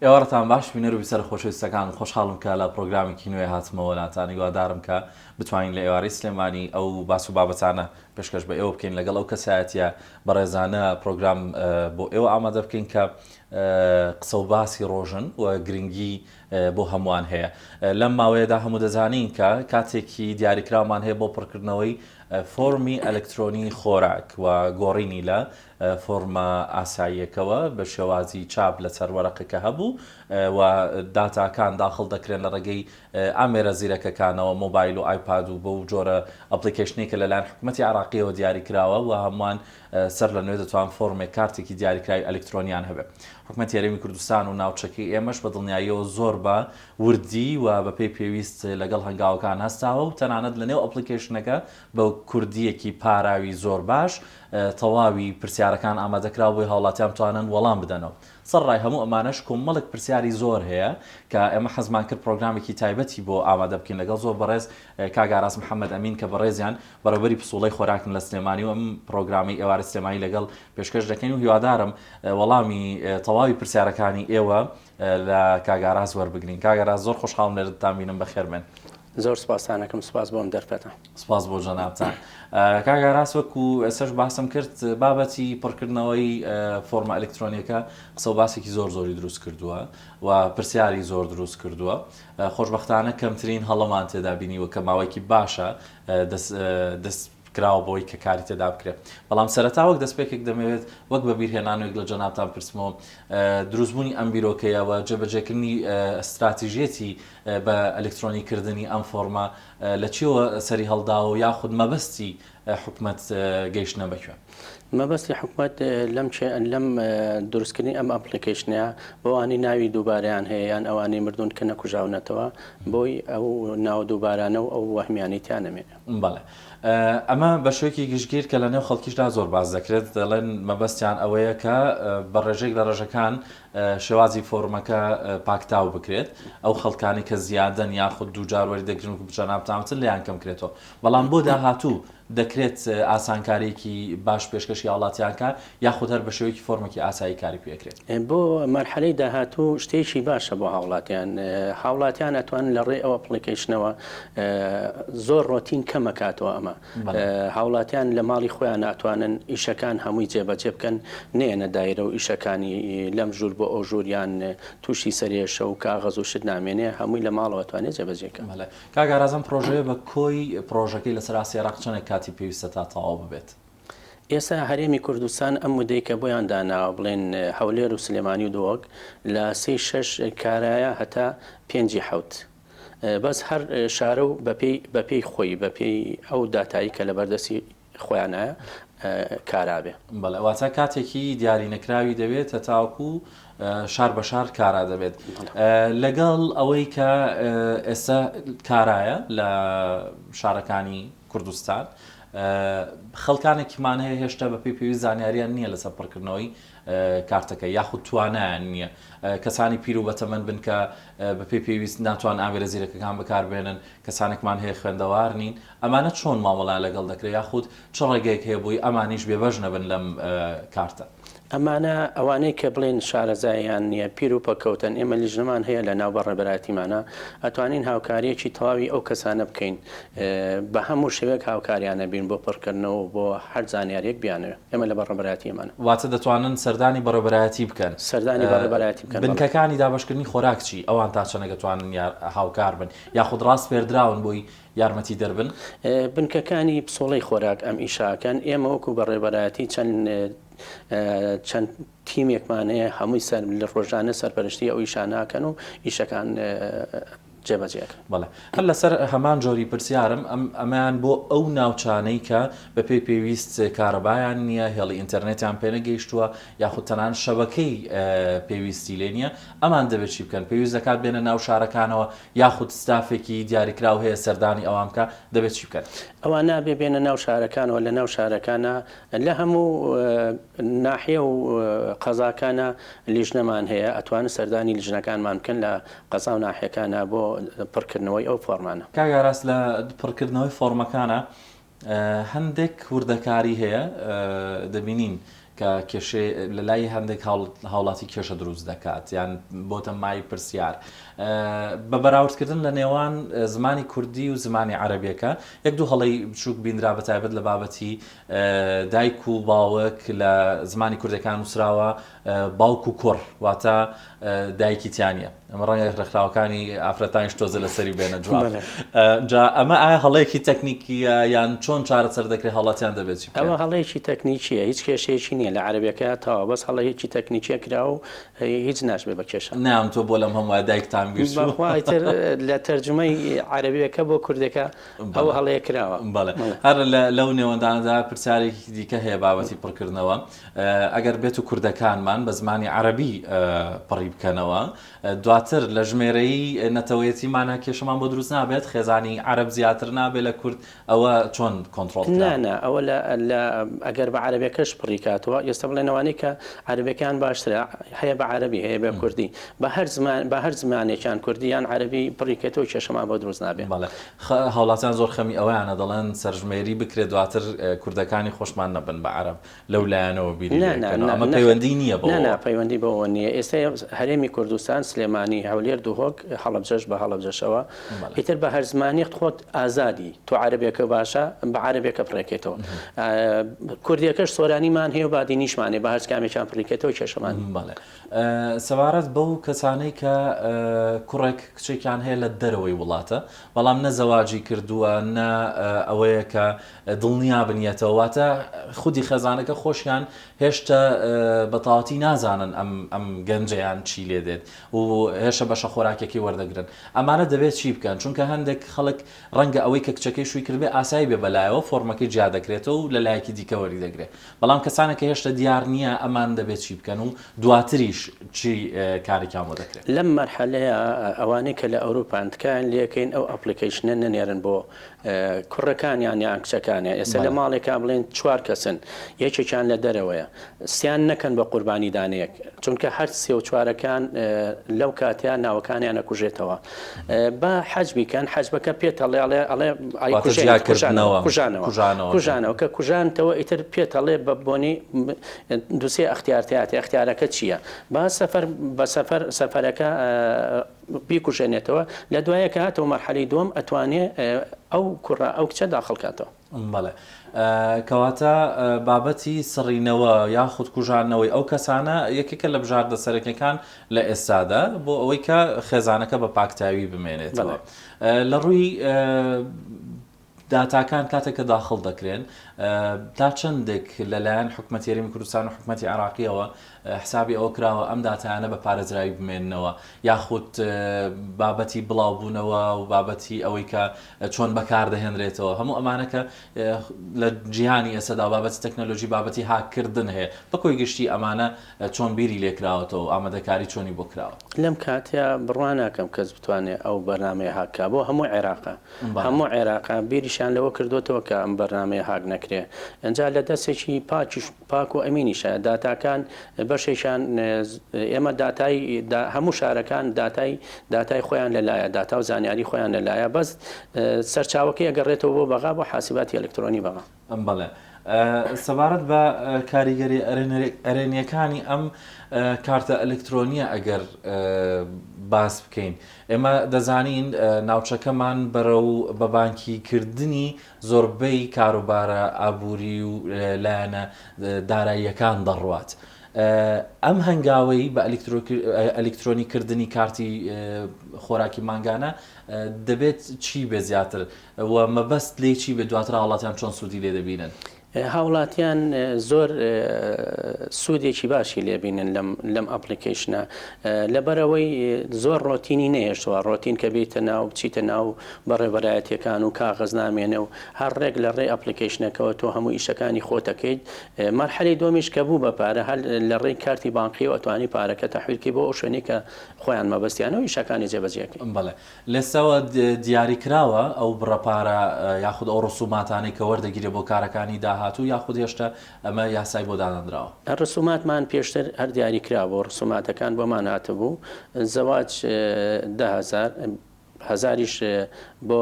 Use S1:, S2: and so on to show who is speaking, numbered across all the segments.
S1: ئێوەڕتان باش بینەر و بیسەر خۆشەویستەکان خۆشحاڵم کە لە پرۆگرامێکی نوێ هاتمەوە لاتانی گوادارم کە بتوانین لە ئێوارەی سلێمانی ئەو باس و بابەتانە پێشکەش بە ئێوە بکەین لەگەڵ ئەو کەسایەتیە بەڕێزانە پرۆگرام بۆ ئێوە ئامادە بکەین کە قسە و باسی ڕۆژن و گرنگی بۆ هەمووان هەیە. لەم ماوەیەدا هەموو دەزانین کە کاتێکی دیاریکراومان هەیە بۆ پڕکردنەوەی فۆرمی ئەلکترۆنی خۆراک و گۆڕینی لە فۆرمە ئاساییەکەوە بە شێوازی چاپ لەسەر وەرەقەکە هەبوو و داتاکان داخڵ دەکرێن لە ڕێگەی ئامێرە زیرەکەکانەوە مۆبایل و ئایپاد و بەو جۆرە ئەپلیکیشنێکە لەلایەن حکوومەتی عراقیەوە دیاریکراوە و هەمووان سەر لە نوێ دەتوان فۆرمێک کارتێکی دیاریکراوی ئەلکترۆنیان هەبێت. حکوومەتی هەرێمی کوردستان و ناوچەکەی ئێمەش بە دڵنیاییەوە زۆر بە وردی و بەپێی پێویست لەگەڵ هەنگاوەکان هەستاوە و تەنانەت لە نێو ئەپلیکیشنەکە بە کوردیەکی پاراوی زۆر باش تەواوی پرسیارەکان ئامادەکرا بۆی هاوڵاتیان بتوانن وەڵام بدەنەوە. سەرڕای هەموو ئەمانەش کۆمەڵک پرسیاری زۆر هەیە کە ئێمە حەزمان کرد پرۆگرامێکی تایبەتی بۆ ئامادە بکەین لەگەڵ زۆر بەڕێز کاگاراس محەممەد ئەمین کە بەڕێزیان بەڕێوەبەری پسوڵەی خۆراکن لە سلێمانی و ئەم پرۆگرامی ئێوارە سلێمانی لەگەڵ پێشکەش دەکەین و هیوادارم وەڵامی تەواوی پرسیارەکانی ئێوە لە کاگاراز وەربگرین. کاگاراز زۆر خۆشحاڵم لێرتان بینم بەخێربێن.
S2: زۆر سپاسانەکەم، سپاس بۆم دەرفەتە.
S1: سپاس بۆ جەنابتان. کاگاراس وەکو ئێسش باسم کرد بابەتی پڕکردنەوەی فۆرمە ئەلکترۆنیەکە قسە و باسێکی زۆری دروست کردووە و پرسیاری زۆر دروست کردووە. خۆشبەختانە کەمترین هەڵەمان تێدا بینیوە کە ماوەیەکی باشە دەست کراوە بۆی کە کاری تێدا بکرێت. بەڵام سەرەتا وەک دەستپێکێک دەمەوێت وەک بە بیرهێنانێک لە جەنابتان پرسمەوە دروستبوونی ئەم بیرۆکەیەوە جێبەجێکردنی استراتیژیەتی بە ئەلکترۆنیکردنی ئەم فۆرمە لە چیەوە سەری هەڵداوە یاخود مەبەستی حکوومەت گەیشتنە بەکوێ؟
S2: مەبەستی حکوومەت لەم دروستکردنی ئەم ئەپلیکیشنەیە بەوانی ناوی دووبارەیان هەیە یان ئەوانەی مردوون کە نەکوژاونەتەوە بۆی ئەو ناو دووبارانە و ئەو وەهمیانی تیانەمێنێ.
S1: بەڵێ ئەمە بە شوێکی گشتگیر کە لە نێو خەڵکیشدا زۆر باز دەکرێت دەڵێن مەبەستیان ئەوەیە کە بە ڕێژێک لە ڕێژەکان شێوازی فۆرمەکە پاکتاو بکرێت ئەو خەڵکانی کە زیادەن یاخود دووجار وەری دەگرن و بجەنابتانتر لیان کەم کرێتەوە. بەڵام بۆ داهاتوو دەکرێت ئاسانکاریکی باش پێشکەشی هاوڵاتیانکە یاخود هەر بە شێوەیەکی فۆرمێکی ئاسایی کاری پێکرێت.
S2: بۆ مەرحەلەی داهاتوو شتێکی باشە بۆ هاوڵاتیان ئەتوانن لە ڕێ ئەو ئەپلیکیشنەوە زۆر ڕۆتین کەمەکاتەوە. ئەمە هاوڵاتیان لە ماڵی خۆیان ئەتوانن ئیشەکان هەمووی جێبەجێ بکەن نێنە دایرە و ئیشەکانی لەم ژوور بۆ ئەو ژووریان تووشی سەرێشە و کاغەز و شت نامێنێ هەمووی لە ماڵەوە توانێت جێبەجێکە.
S1: کاگارازم پرۆژەیە بە کۆی پرۆژەکەی لەسەر ئاسی عێراق چەندێک کاتی پێویستە تا تەواو ببێت؟
S2: ئێستا هەرێمی کوردستان ئەم مودەی کە بۆیان داناوە بڵێن هەولێر و سلێمانی و دۆک لە 3-6 کارایە هەتا 5-7 بەس هەر شارە و بەپێی خۆی بەپێی ئەو داتایی کە لە بەردەستی خۆیانایە کارابێ.
S1: بەڵێ واتە کاتێکی دیاری نەکراوی دەوێت تاوەکو شار بە شار کارا دەبێت. لەگەڵ ئەوەی کە ئێستا کارایە لە شارەکانی کوردستان خەڵکانێکیمان هەیە هێشتا بەپێی پێویست زانیاریان نییە لەسەر پڕکردنەوەی کارتەکە یاخود توانایان نییە. کەسانی پیر و بەتەمەند بن کە بەپێی پێویست ناتوان ئامێرە زیرەکەکان بەکاربێنن، کەسانێکمان هەیە خوێندەوار نین، ئەمانە چۆن مامەڵان لەگەڵ دەکرێت یاخود چ ڕێگەیەک هەیە بووی ئەمانیش بێبەش نەبن لەم کارتە؟
S2: ئەمانە ئەوانەی کە بڵێن شارەزاییان نییە پیر و پەکەوتن ئێمە لیژنەمان هەیە لە ناو بەڕێبەراتیمانە ئەتوانین هاوکاریەکی تەواوی ئەو کەسانە بکەین بە هەموو شێوەیەک هاوکاریانە بین بۆ پڕکردنەوە بۆ هەر زانیاریەک بیانەوە ئێمە لە بەڕێبەراتیمانە.
S1: واتە دەتوانن سەردانی بەڕێبەرایەتی بکەن،
S2: سەردانی بەڕێبەرایەتی بکەن.
S1: بنکەکانی دابەشکردنی خۆراک چی ئەوان تا چەنە دەتوانن هاوکار بن یاخود ڕاست پێردراون بۆی یارمەتی دەربن؟
S2: بنکەکانی پسۆڵەی خۆراک ئەم ئیشاکەن ئێمە وەکو بەڕێبەرایەتی چەند تیمێکمانەیە هەمووی سەر لە ڕۆژانە سەرپەرشتی ئەو ئیشاناکەن و ئیشەکان جێبەجێک.
S1: بەڵێ هەر لەسەر هەمان جۆری پرسیارم ئەمان بۆ ئەو ناوچانەی کە بەپێی پێویست کارەبایان نییە، هێڵی ئینتەرنێتیان پێ نەگەیشتووە یاخود تەنان شەبەکەی پێویستی لێ نییە، ئەمان دەبێت چی بکەن؟ پێویست دەکات بێنە ناو شارەکانەوە یاخود ستافێکی دیاریکراو هەیە سەردانی ئەوان بکە، دەبێت چی بکەن؟
S2: ئەوان نابێ بێنە ناو شارەکانەوە لە ناو شارەکانە لە هەموو ناحیە و قەزاکانە لیژنەمان هەیە ئەتوانن سەردانی لیژنەکانمان بکەن لە قەزا و ناحیەکانە بۆ پڕکردنەوەی ئەو فۆرمانە.
S1: کاگاراس لە پڕکردنەوەی فۆرمەکانە هەندێک وردەکاری هەیە دەبینین کە کێشێ لە لای هەندێک هاوڵاتی کێشە دروست دەکات یان بۆتە مای پرسیار بە بەراوردکردن لە نێوان زمانی کوردی و زمانی عەرەبیەکە یەک دوو هەڵەی بچووک بینرا بەتایبەت لە بابەتی دایک و باوک لە زمانی کوردەکان وسراوە باوک و کوڕ واتە دایکی تیانە ئەمە ڕەنگە ڕێکخراوەکانی ئافرەتانیش تۆزە لەسەری بێنە جواب جا ئەمە ئایا هەڵەیەکی تەکنیکیە یان چۆن چارەسەر دەکرێت هەڵاتیان دەبێت
S2: ئەوە هەڵەیەکی تەکنیکیە هیچ کێشەیەکی نییە لە عەرەبیەکە تاوە بەس هەڵەیەکی تەکنیکیە کرا و هیچ ناشبێ بە کێشە
S1: نام تۆ بۆ لەم هەموو دایکتان گرت
S2: بەخوایتر لە تەرجمەی عەرەبیەکە بۆ کوردەکە ئەوە هەڵەیە کراوە
S1: بەڵێ هەر لەو نێوەندانەدا پرسیارێکی دیکە هەیە بابەتی پڕکردنەوە ئەگەر بێت و کوردەکانمان بە زمانی عەرەبی پڕی بکەنەوە دواتر لە ژمێرەی نەتەوەیەتیمانە کێشەمان بۆ دروست نابێت خێزانی عەرەب زیاتر نابێت لە کورد ئەوە چۆن کۆنتڕۆڵ
S2: نانە ئەوە ئەگەر بە عەرەبیەکەش پڕی کاتەوە ئێستا بڵێنەوەی کە عەرەبیەکان باشترە هەیە بە عەرەبی هەیە بە کوردی بە هەر زمانێکیان کوردی یان عەرەبی پڕیکێتەوە کێشەمان بۆ دروست نابێت
S1: هاوڵاتیان زۆر خەمی ئەویانە دەڵێن سەرژمێری بکرێت دواتر کوردەکانی خۆشمان نەبن بە عەرەب لەو لایەنەوە بیری ئەمە پەیوەندی نییە بۆ
S2: پەیوەندی بەوە نییە ئێستا هەرێمی کوردستان سلێمانی هەولێر دووهۆک هەڵەبجەش بە هەڵەبجەشەوە ئیتر بە هەر زمانیت خۆت ئازادی تو عەرەبیەکە باشە بە عەرەبیەکە پڕێکێتەوە کوردیەکەش سۆرانیمان هەیە و بادینیشمانێ بە هەر کامێکیان پڕیکێتەوە کێشەمان
S1: سەبارەت بەو کەسانەی کە کوڕێک کچێکیان هەیە لە دەرەوەی وڵاتە بەڵام نەزەواجی کردووە نە ئەوەیە کە دڵنیا بنیەتەوە واتە خودی خێزانەکە خۆشیان هێشتا بەتاواتی نازانن ئەم گەنجەیان چی لێ دێت و هێشە بەشە خۆراکێکی وەردەگرن ئەمانە دەبێت چی بکەن چونکە هەندێک خەڵک ڕەنگە ئەوەی کە کچەکەی شووی کردبێ ئاسایی بێ بەلایەوە فۆرمەکەی جیا دەکرێتەوە و لە لایەکی دیکە وەری دەگرێت بەڵام کەسانێکە هێشتا دیار نییە ئەمان دەبێت چی بکەن و دواتریش چی کارێکیان بۆ دەکرێت
S2: لەم مەرحەلەیە ئەوانەی کە لە ئەوروپان تکایان لێکەین ئەو ئەپلیکیشنە نەنێرن بۆ کوڕەکانیان یان کچەکانیان ئێستا لە ماڵێکا بڵێن 4 کەسن یەکێکیان لە دەرەوەیە سیان نەکەن بە قوربانی دانەیەک چونکە هەر 3 و 4ەکان لەو کاتیان ناوەکانیان نەکوژێتەوە بە حەج بیکەن حەجبەکە پێتەڵێ کوژانەوە کە کوژانتەوە ئیتر پێتەڵێ بە بۆنی دووسێ ئەختیارەکە چییە با سەفەرەکە بیکوژێنێتەوە لە دوایە کە هاتەوە مەرحەلەی دووەم ئەتوانێت ئەو کوڕە ئەو کچە داخڵکاتەوە
S1: بەڵێ کەواتە بابەتی سڕینەوە یاخود کوژانەوەی ئەو کەسانە یەکێکە لە بژاردە سەرەکیەکان لە ئێستادا بۆ ئەوەی کە خێزانەکە بە پاکتاوی بمێنێتەوە لە ڕووی داتاکان کاتێککە داخڵ دەکرێن تا چەندێک لەلایەن حکومەتی هەرێمی کوردستان و حکومەتی عێراقیەوە حسابی ئەوە کراوە ئەم داتایانە بە پارێزراوی بمێننەوە یاخود بابەتی بڵاوبوونەوە و بابەتی ئەوەی کە چۆن بەکار دەهێنرێتەوە هەموو ئەمانەکە لە جیهانی ئێسەدا بابەتی تەکنۆلۆژی بابەتی هاکردن هەیە بەکۆی گشتی ئەمانە چۆن بیری لێکراوەتەوە ئامادەکاری چۆنی بۆ کراوە
S2: لەم کاتیا بڕوان ناکەم کەس بتوانێت ئەو بەرنامەیە هاکا بۆ هەموو عێراقا بیریشان لەوە کردوتەوە کە ئەم بەرنامەیە هاک نەکرێ ئەجا لە دەستێکی پاک و ئەمینیشە داتاکان بەشێکیان ئێمە داتای هەموو شارەکان داتای خۆیان لەلایە داتا و زانیاری خۆیان لەلایە بەس سەرچاوەکەی ئەگەڕێتەوە بۆ بەغا بۆ حاسیباتی ئەلکترۆنی بەغا
S1: بەڵێ سەبارەت بە کاریگەری ئەرێنیەکانی ئەم کارتە ئەلکترۆنیە ئەگەر باس بکەین ئێمە دەزانین ناوچەکەمان بەرەو بە بانکیکردنی زۆربەی کاروبارە ئابووری و لایەنە داراییەکان دەڕوات ئەم هەنگاوەی بە ئەلکترۆنیکردنی کارتی خۆراکی مانگانە دەبێت چی بێ زیاتر و مەبەست لێ چی بێ دواتر هاوڵاتیان چۆن سوودی لێ دەبینن
S2: هاوڵاتیان زۆر سوودێکی باشی لێبینن لەم ئەپلیکیشنە لەبەرەوەی زۆر ڕۆتینی نەهێشتوە ڕۆتین کە بیتە ناو بچیتە ناو بەڕێبەرایەتیەکان و کاغەز نامێنە و هەر ڕێک لە ڕێ ئەپلیکیشنەکەەوە تۆ هەموو ئیشەکانی خۆتەکەیت مەرحەلەی دومیش کە بوو بە پارە هەر لە ڕێی کارتی بانقی و ئەتوانی پارەکە تەحویلکەی بۆ ئەو شوێنەی کە خۆیان مەبەستیانەوە ئیشەکانی جێبەجێکەی
S1: بەڵێ لێستەوە دیاری کراوە ئەو بڕەپارە یاخود ئەو ڕسوماتانەی کە وەردەگیرێ بۆ کارەکانی داهاتوو یاخود هێشتا ئەمە یاسای بۆ دانراوە
S2: ڕسوماتمان پێشتر هەر دیاری کرا بۆ ڕسوماتەکان بۆمان هاتەبوو زەواج 10,000 هزاریش بۆ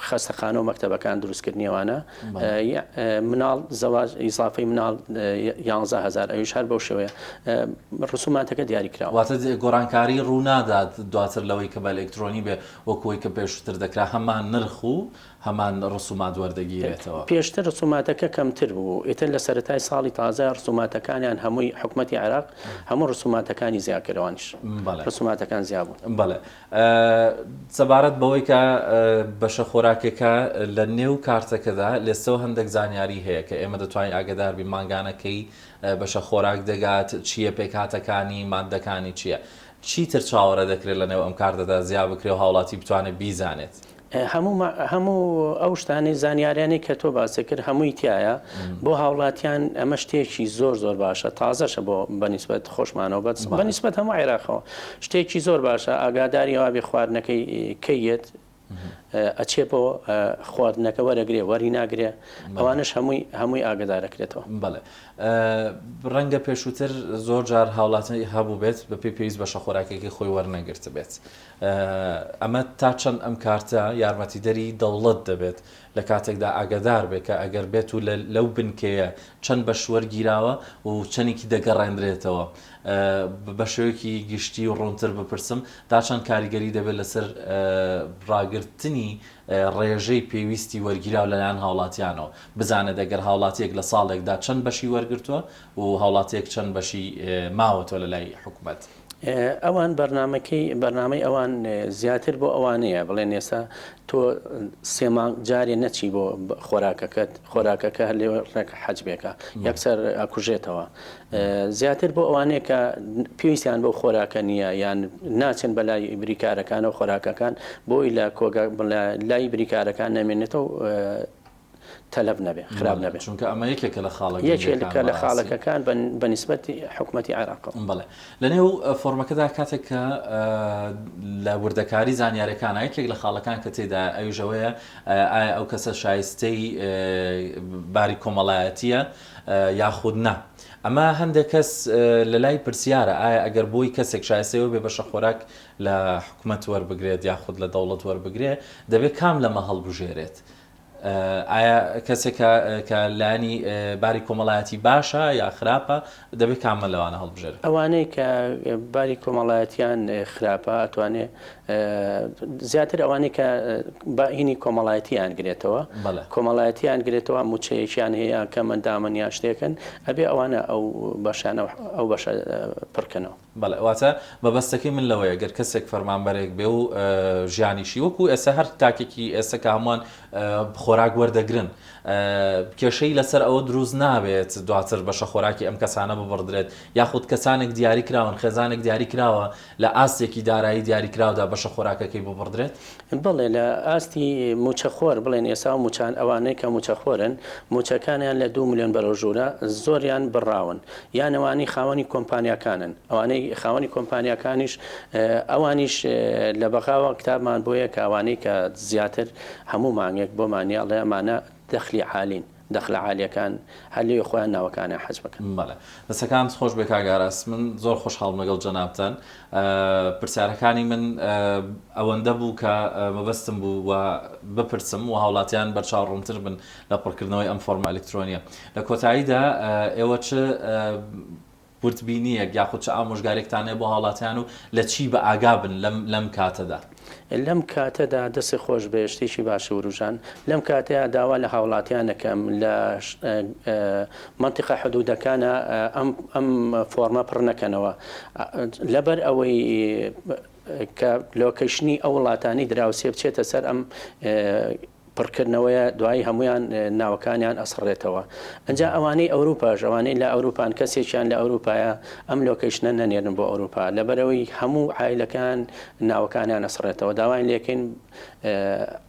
S2: خەستەخانە و مەکتەبەکان دروستکردنیەوانە مناڵ زەواج ئیزافەی مناڵ 11,000 ئەویش هەر بەو شێوەیە ڕسوماتەکە دیاریکراوە.
S1: واتە گۆڕانکاری ڕوونادات دواتر لەوەی کە بە ئەلکترۆنی بێ وەکوی کە پێشتر دەکرا هەمان نرخ و هەمان ڕسومات وەردەگیرێتەوە.
S2: پێشتر ڕسوماتەکە کەمتر بوو، ئێتر لە سەرەتای ساڵی تازە ڕسوماتەکانیان هەمووی حکومەتی عێراق هەموو ڕسوماتەکانی زیادکردوانش ڕسوماتەکان زیاد بوون.
S1: بەڵێ سەبارەت بەوەی کە بەشە خۆراکێکە لە نێو کارتەکەدا لێستەوە هەندێک زانیاری هەیە کە ئێمە دەتوانین ئاگداربی ماگانەکەی بەشە خۆراک دەگات چییە پێکهاتەکانی مادەکانی چییە چیتر چاوەڕێ دەکرێت لە نێو ئەم کاردەدا زیاد بکرێ و هاوڵاتی بتوانێت بیزانێت.
S2: هەموو ئەو شتانی زانیاریانی کە تۆ باسی کرد هەمووی تایە بۆ هاوڵاتیان ئەمە شتێکی زۆر باشە تازەشە بۆ بەنسبەت خۆشمانەوە بەنسبەت هەموو عێراقەوە شتێکی زۆر باشە ئاگاداری ئەوە بێ خواردنەکەی کەیت ئەچێ بۆ خواردنەکە وەرەگرێ وەری ناگرێ ئەوانش هەمووی ئاگدارەکرێتەوە.
S1: بەڵێ ڕەنگە پێشووتر زۆر جار هاوڵاتی هەبوو بێت بە پێویست بەشە خۆراکێکی خۆی وەرنەگرت بێت. ئەمە تا چەند ئەم کارتە یارمەتیدەری دەوڵەت دەبێت لە کاتێکدا ئاگدار بێت کە ئەگەر بێت و لەو بنکەیە چەند بەش وەرگیراوە و چەندێکی دەگەڕێنرێتەوە بە شێوەیەکی گشتی و ڕوونتر بپرسم تا چەند کاریگەری دەبێت لەسەر ڕاگررتنی ڕێژەی پێویستی وەرگیراو لەلایەن هاوڵاتیانەوە بزانێت دەگەر هاوڵاتیەک لە ساڵێکدا چەند بەشی وەرگرتووە و هاوڵاتیەک چەند بەشی ماوەتەوە لە لای حکوومەت.
S2: ئەوان بەرنامەی ئەوان زیاتر بۆ ئەوانەیە بڵێن ئێستا تۆ سێمانگ جارێ نەچی بۆ خۆراکەکە لێ ڕێکە حەجبێکە یەکسەر ئەکوژێتەوە زیاتر بۆ ئەوانەیە کە پێویستیان بۆ خۆراکە نییە یان ناچن بەلای بریکارەکان و خۆراکەکان بۆی لای بریکارەکان نامێنێتەوە تەلەب نەبێ خراپ نەبێت
S1: چونکە ئەمە یەکێکە لە
S2: یەکێکە لە خاڵەکەکان بەنسبەتی حکوومەتی عێراق.
S1: بەڵێ لە نێو فۆرمەکەدا کاتێک کە لە وردەکاری زانیاریەکان یەکێک لە خاڵەکان کە تێدا ئەوژەوەیە ئایا ئەو کەسە شایستەی باری کۆمەڵایەتیە یاخود نا. ئەمە هەندێک کەس لە لای پرسیارە ئایا ئەگەر بۆی کەسێک شایستەوە بێ بەشە خۆراک لە حکوومەت وەربگرێت یاخود لە دەوڵەت وەربگرێت دەبێت کام لەمە هەڵبژێرێت. ئایا کەسێکە کە لانی باری کۆمەڵایەتی باشە یا خراپە دەبێت کامە لەوانە هەڵبژێت.
S2: ئەوانەی کە باری کۆمەڵایەتیان خراپە ئەتوانێت زیاتر ئەوانەی کە هینی کۆمەڵایەتیان گرێتەوە کۆمەڵایەتیان گرێتەوە موچەیەکیان هەیە کە مندامن یا شتێکن ئەبێ ئەوانە ئەو بەشانە ئەو بەشە پڕکەنەوە.
S1: بەڵێ واتە مەبەستەکەی من لەوەیە گەر کەسێک فەرمانبەرێک بێ و ژیانیشی وەکو ئێستا هەر تاکێکی ئێستا کە هەمووان خۆراک وەردەگرن کێشەی لەسەر ئەوە دروست نابێت دواتر بەشە خۆراکی ئەم کەسانە ببڕدرێت یاخود کەسانێک دیاری کراون خێزانێک دیاری کراوە لە ئاستێکی دارایی دیاری کراودا بەشە خۆراکەکەی ببڕدرێت.
S2: بڵێ لە ئاستی موچەخۆر بڵێن ئێستا موچان ئەوانەی کە موچەخۆرن موچەکانیان لە 2 ملیۆن بەرەوژوورە زۆریان بڕاون یان ئەوانەی خاوەنی کۆمپانیاکانن ئەوانەی خاوەنی کۆمپانیاکانیش ئەوانیش لە بەغاوە کتابمان بۆیە کە ئەوانەی کە زیاتر هەموو مانگێک بۆ مانیاڵێ ئەمانە دەخلی عالین دەخلە عالیەکان هەلی خۆیان ناوەکانیان حەج بکەن.
S1: بەڵێ دەسەکان خۆش بێ کاگاراس من زۆر خۆشحاڵم لەگەڵ جەنابتان پرسیارەکانی من ئەوەندە بوو کە مەبەستم بوو و بپرسم و هاوڵاتیان بەرچاوڕوونتر بن لە پڕکردنەوەی ئەم فۆرمە ئەلکترۆنیە. لە کۆتاییدا ئێوە چ وردبینیەک یاخود چ ئامۆژگارێکتانێ بۆ هاوڵاتیان و لە چی بە ئاگا بن لەم کاتەدا؟
S2: لەم کاتەدا دەستی خۆش بێ شتێکی باشە وروژان لەم کاتەیە داوا لە هاوڵاتیانەکەم لە منتیقە حدودەکانە ئەم فۆرمە پڕ نەکەنەوە لەبەر ئەوەی کە لۆکەیشنی ئەو وڵاتانی دراوسێ بچێتە سەر ئەم پڕکردنەوەیە دوایی هەمویان ناوەکانیان ئەسڕێتەوە. ئەجا ئەوانەی ئەوروپاش ئەوانەی لە ئەوروپان کەسێکیان لە ئەوروپایە ئەم لۆکەیشنە نەنێرن بۆ ئەوروپا لەبەرەوەی هەموو عایلەکان ناوەکانیان ئەسڕێتەوە داوای لێکن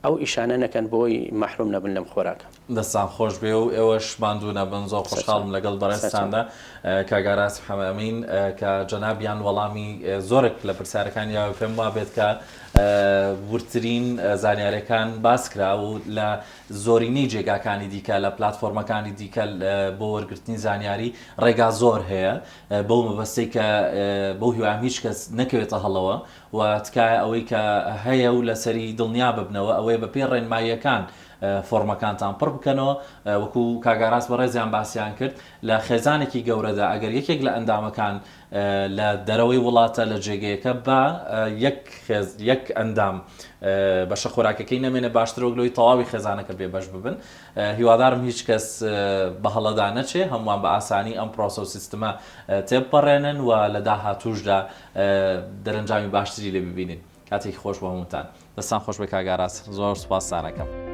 S2: ئەو ئیشانە نەکەن بۆی مەحروم نەبن لەم خۆراکە.
S1: دەستان خۆش بێ و ئێوەش ماندوونە بن زۆر خۆشحاڵم لەگەڵ بەڕێستاندا کاگاراس محەمەدئەمین کە جەنابیان وەڵامی زۆرێک لە پرسیارەکانیان پێم وا بێت کە ورترین زانیاریەکان باس کرا و لە زۆرینەی جێگاکانی دیکە لە پلاتفۆرمەکانی دیکە بۆ وەرگرتنی زانیاری ڕێگا زۆر هەیە بەو مەبەستەی کە بەو هیوام هیچ کەس نەکەوێتە هەڵەوە و تکایە ئەوەی کە هەیە و لەسەری دڵنیا ببنەوە ئەوەی بە پێی ڕێنماییەکان فۆرمەکانتان پڕ بکەنەوە وەکو کاگاراس بەڕێزیان باسییان کرد لە خێزانێکی گەورەدا ئەگەر یەکێک لە ئەندامەکان لە دەرەوەی وڵاتە لە جێگەیەکە بە یەک ئەندام بەشە خۆراکەکەی نەمێنە باشترۆک لەوەی تەواوی خێزانەکە بێ بەش ببن هیوادارم هیچ کەس بە هەڵەدا نەچێ هەمووان بە ئاسانی ئەم پرۆسە و سیستەمە تێبپەڕێنن و لە داهاتووشدا دەرەنجامی باشتری لێ ببینین کاتێکی خۆش بۆ هەمووتان دەستان خۆش بە کاگاراس زۆر سوپاستانەکەم